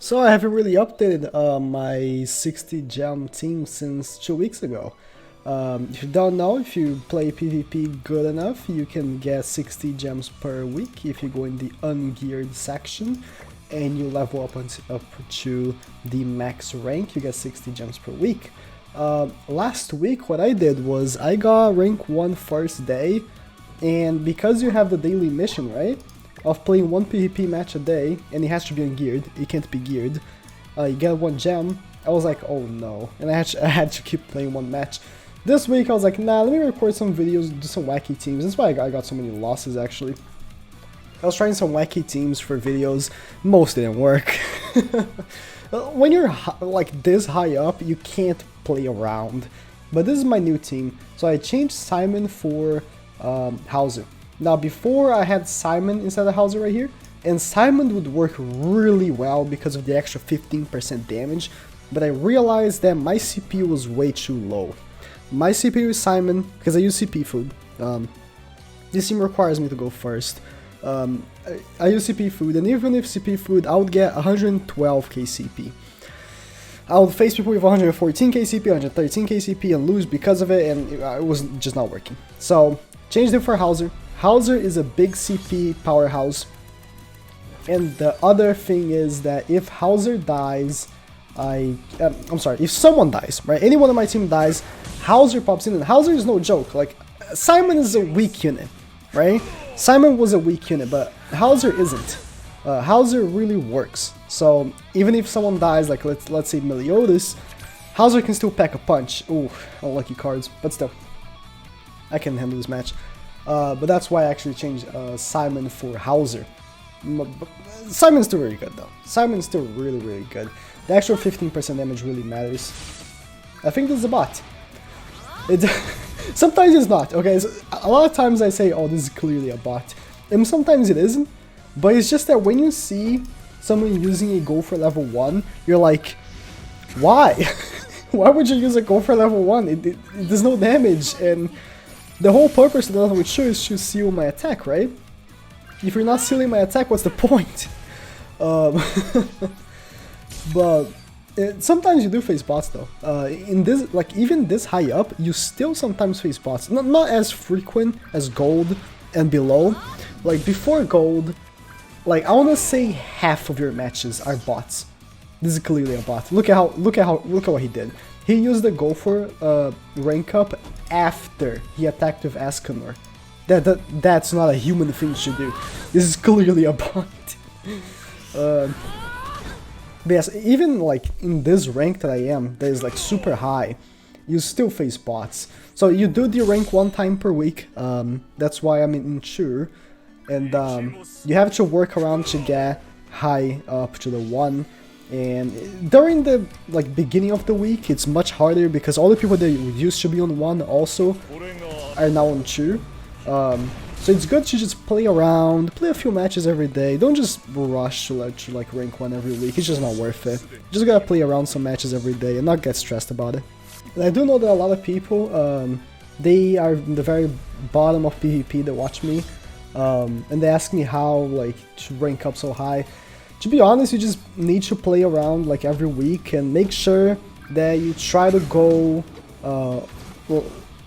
So I haven't really updated my 60 gem team since 2 weeks ago. If you don't know, if you play PvP good enough, you can get 60 gems per week if you go in the ungeared section and you level up to the max rank, you get 60 gems per week. Last week what I did was I got rank 1 first day, and because you have the daily mission, right, of playing 1 PvP match a day, and it has to be ungeared, it can't be geared, you get 1 gem. I was like, oh no, and I had to keep playing 1 match. This week I was like, nah, let me record some videos, do some wacky teams. That's why I got so many losses actually. I was trying some wacky teams for videos, most didn't work. When you're like this high up, you can't play around. But this is my new team, so I changed Simon for Hauser. Now before I had Simon instead of Hauser right here, and Simon would work really well because of the extra 15% damage, but I realized that my CP was way too low. My CPU is Simon, because I use CP food. This team requires me to go first. I use CP food, and even if CP food, I would get 112k CP. I would face people with 114k CP, 113k CP, and lose because of it, and it was just not working. So, changed it for Hauser. Hauser is a big CP powerhouse. And the other thing is that if Hauser dies, I'm sorry, if someone dies, right, anyone on my team dies, Hauser pops in, and Hauser is no joke. Like, Simon is a weak unit, right? Simon was a weak unit, but Hauser isn't. Hauser really works. So even if someone dies, like let's say Meliodas, Hauser can still pack a punch. Ooh, unlucky cards, but still, I can handle this match. But that's why I actually changed Simon for Hauser. Simon's still really good though. Simon's still really good. The actual 15% damage really matters. I think this is a bot. Sometimes it's not, okay? So a lot of times I say, oh, this is clearly a bot. And sometimes it isn't. But it's just that when you see someone using a Gopher level 1, you're like, why? Why would you use a Gopher level 1? It does no damage. And the whole purpose of the level 2 is to seal my attack, right? If you're not sealing my attack, what's the point? But sometimes you do face bots though. In this, like even this high up, you still sometimes face bots. Not as frequent as gold and below. Like before gold, like I wanna say half of your matches are bots. This is clearly a bot. Look at what he did. He used the Gopher rank up after he attacked with Escanor. That's not a human thing to do. This is clearly a bot. But yes, even like in this rank that I am, that is like super high, you still face bots. So you do the rank 1 time per week, that's why I'm insure, and you have to work around to get high up to the 1, and during the like beginning of the week, it's much harder because all the people that used to be on 1 also are now on 2. So it's good to just play around, play a few matches every day. Don't just rush to like rank 1 every week. It's just not worth it. Just gotta play around some matches every day and not get stressed about it. And I do know that a lot of people, they are in the very bottom of PvP that watch me, and they ask me how like to rank up so high. To be honest, you just need to play around like every week and make sure that you try to go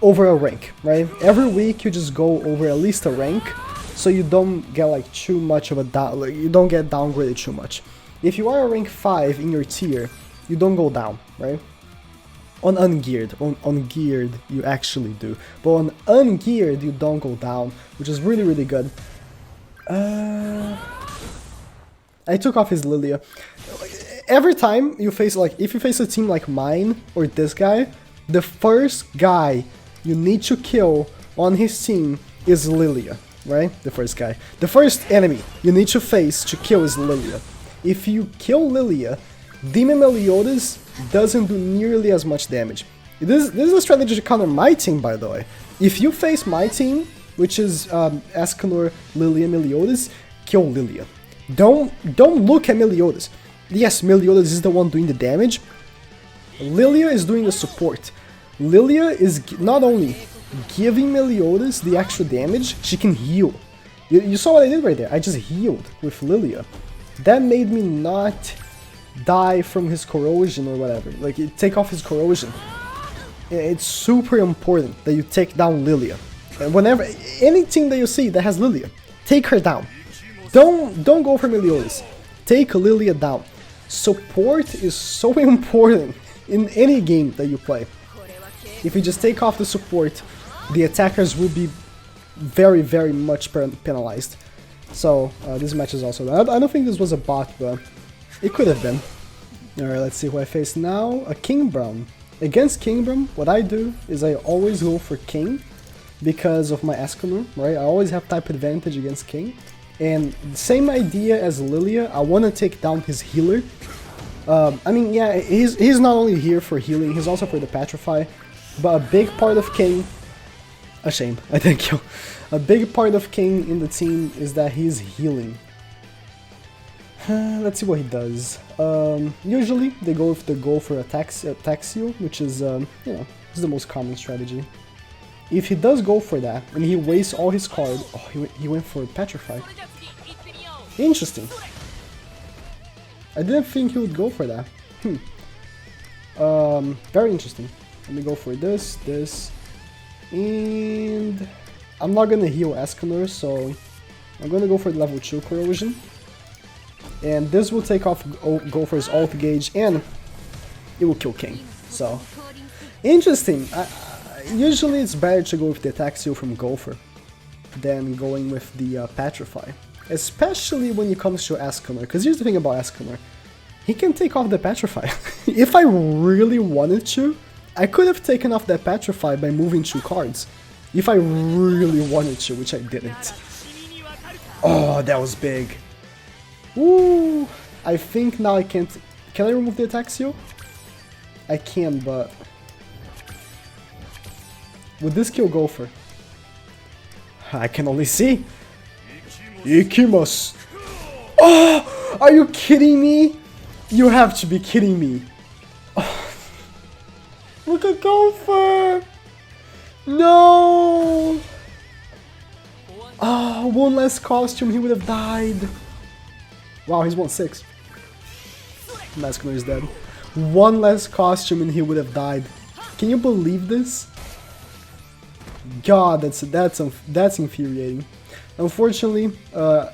over a rank, right? Every week you just go over at least a rank, so you don't get like too much of a like, you don't get downgraded too much. If you are a rank 5 in your tier, you don't go down, right? On ungeared, on geared you actually do, but on ungeared you don't go down, which is really good. I took off his Lilia. Every time you face, like if you face a team like mine or this guy, the first guy you need to kill on his team is Lilia, right? The first guy. The first enemy you need to face to kill is Lilia. If you kill Lilia, Demon Meliodas doesn't do nearly as much damage. This is a strategy to counter my team, by the way. If you face my team, which is Escanor, Lilia, Meliodas, kill Lilia. Don't look at Meliodas. Yes, Meliodas is the one doing the damage. Lilia is doing the support. Lilia is not only giving Meliodas the extra damage, she can heal. You saw what I did right there. I just healed with Lilia. That made me not die from his corrosion or whatever. Like, you take off his corrosion. It's super important that you take down Lilia. And whenever, anything that you see that has Lilia, take her down. Don't go for Meliodas. Take Lilia down. Support is so important in any game that you play. If you just take off the support, the attackers will be very, very much penalized. So, this match is also... I don't think this was a bot, but it could have been. Alright, let's see who I face now. A King Brown. Against King Brown, what I do is I always go for King because of my Escanor, right? I always have type advantage against King. And same idea as Lilia, I want to take down his healer. I mean, yeah, he's not only here for healing, he's also for the Petrify. But a big part of King... A shame, I thank you. A big part of King in the team is that he's healing. Let's see what he does. Usually they go with the goal for Ataxio, which is, you know, is the most common strategy. If he does go for that, and he wastes all his cards... Oh, he went for Petrify. Interesting. I didn't think he would go for that. Very interesting. Let me go for this, and I'm not gonna heal Escanor, so I'm gonna go for level 2 corrosion. And this will take off Gopher's ult gauge, and it will kill King. So, interesting. Usually it's better to go with the Ataxio from Gopher than going with the Petrify. Especially when it comes to Escanor, because here's the thing about Escanor. He can take off the Petrify. If I really wanted to, I could have taken off that Petrify by moving 2 cards. If I really wanted to, which I didn't. Oh, that was big. Ooh, I think now I can't... Can I remove the Ataxio? I can, but... Would this kill Gopher? I can only see. Ikimas. Oh! Are you kidding me? You have to be kidding me. Oh. Look at Gopher! No! Oh, one less costume, he would have died. Wow, he's 1-6. Escanor is dead. One less costume and he would have died. Can you believe this? God, that's infuriating. Unfortunately, I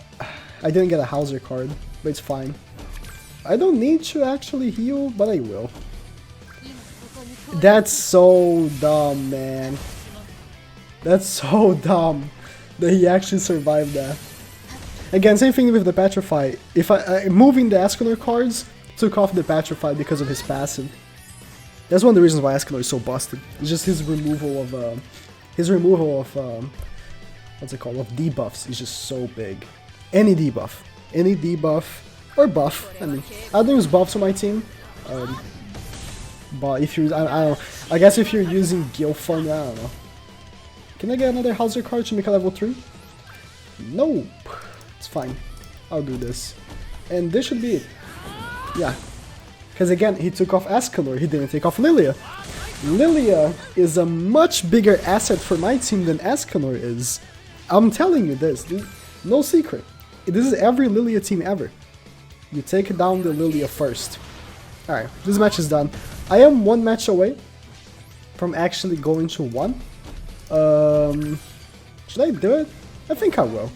didn't get a Hauser card, but it's fine. I don't need to actually heal, but I will. That's so dumb, man. That's so dumb that he actually survived that. Again, same thing with the Petrify. If moving the Escanor cards took off the Petrify because of his passive. That's one of the reasons why Escanor is so busted. It's just his removal of what's it called? Of debuffs is just so big. Any debuff or buff. I mean, I don't use buffs on my team. But if you, I don't know. I guess if you're using Gilfun, I don't know. Can I get another Hauser card to make a level 3? Nope. It's fine. I'll do this. And this should be it. Yeah. Because again, he took off Escanor, he didn't take off Lilia. Lilia is a much bigger asset for my team than Escanor is. I'm telling you this. No secret. This is every Lilia team ever. You take down the Lilia first. Alright, this match is done. I am one match away from actually going to 1. Should I do it? I think I will.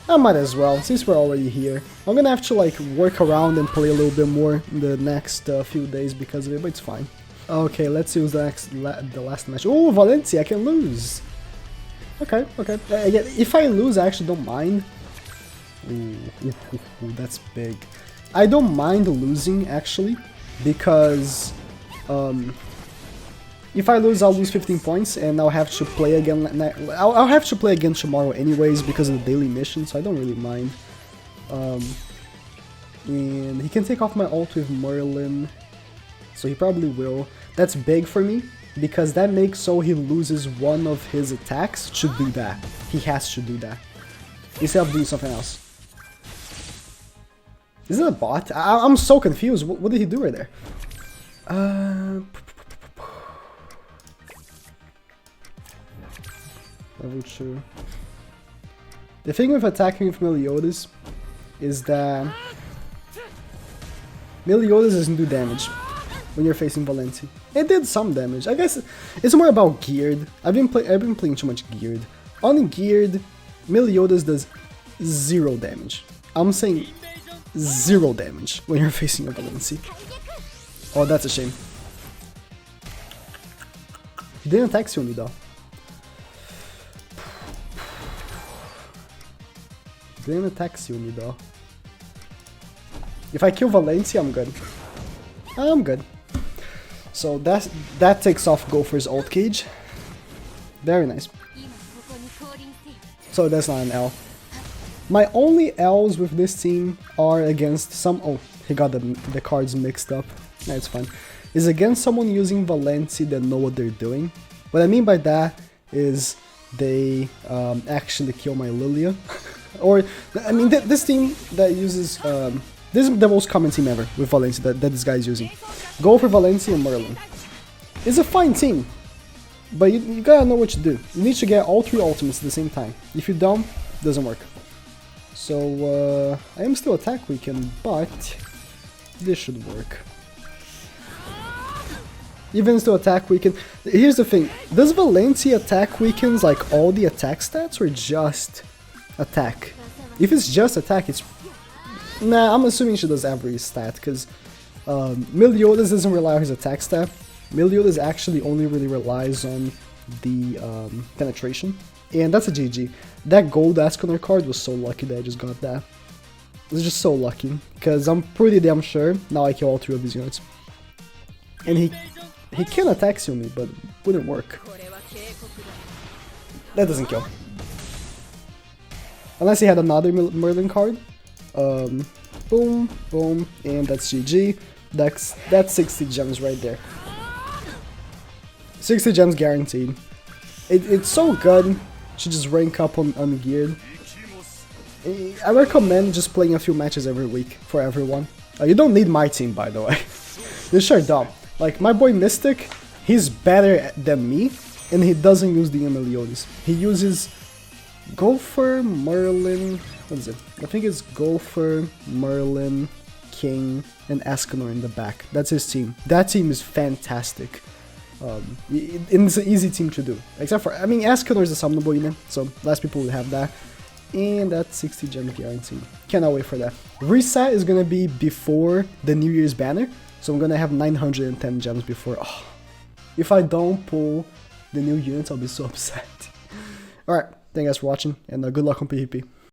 I might as well, since we're already here. I'm gonna have to like work around and play a little bit more in the next few days because of it, but it's fine. Okay, let's use the last match. Oh, Valencia, I can lose. Okay. Yeah, if I lose, I actually don't mind. Ooh, that's big. I don't mind losing actually, because if I lose, I'll lose 15 points, and I'll have to play again. I'll have to play again tomorrow anyways because of the daily mission, so I don't really mind. And he can take off my ult with Merlin, so he probably will. That's big for me because that makes so he loses one of his attacks to do that. He has to do that instead of doing something else. Is it a bot? I'm so confused. What did he do right there? Level 2. The thing with attacking with Meliodas is that Meliodas doesn't do damage when you're facing Valenti. It did some damage. I guess it's more about geared. I've been playing too much geared. Ungeared, Meliodas does 0 damage. I'm saying 0 damage when you're facing a Valenti. Oh, that's a shame. He didn't attack Yumi though. Didn't attack Yumi though. If I kill Valenti, I'm good. I'm good. So that takes off Gopher's ult cage. Very nice. So that's not an L. My only L's with this team are against some... Oh, he got the cards mixed up. That's fine. Is against someone using Valenti that know what they're doing. What I mean by that is they actually kill my Lilia. Or, I mean, this team that uses... this is the most common team ever with Valenti that this guy is using. Go for Valenti and Merlin. It's a fine team, but you gotta know what you do. You need to get all 3 ultimates at the same time. If you don't, it doesn't work. So, I am still attack weakened, but this should work. Even still attack weakened. Here's the thing, does Valenti attack weakens like all the attack stats or just attack? If it's just attack, it's... Nah, I'm assuming she does every stat, because Meliodas doesn't rely on his attack stat. Meliodas actually only really relies on the penetration. And that's a GG. That gold Escanor card was so lucky that I just got that. It was just so lucky, because I'm pretty damn sure now I kill all 3 of his units. And he can attack Yumi, but wouldn't work. That doesn't kill. Unless he had another Merlin card. Boom, boom, and that's GG. That's 60 gems right there. 60 gems guaranteed. It's so good to just rank up on ungeared. I recommend just playing a few matches every week for everyone. You don't need my team, by the way. You sure don't. Like, my boy Mystic, he's better than me, and he doesn't use the Meliodas. He uses Gopher, Merlin, what is it? I think it's Gopher, Merlin, King, and Escanor in the back. That's his team. That team is fantastic. It's an easy team to do. Except for, I mean, Escanor is a summonable unit, so less people would have that. And that's 60 gems guaranteed. Cannot wait for that. Reset is gonna be before the New Year's banner, so I'm gonna have 910 gems before. Oh, if I don't pull the new units, I'll be so upset. Alright, thank you guys for watching, and good luck on PvP.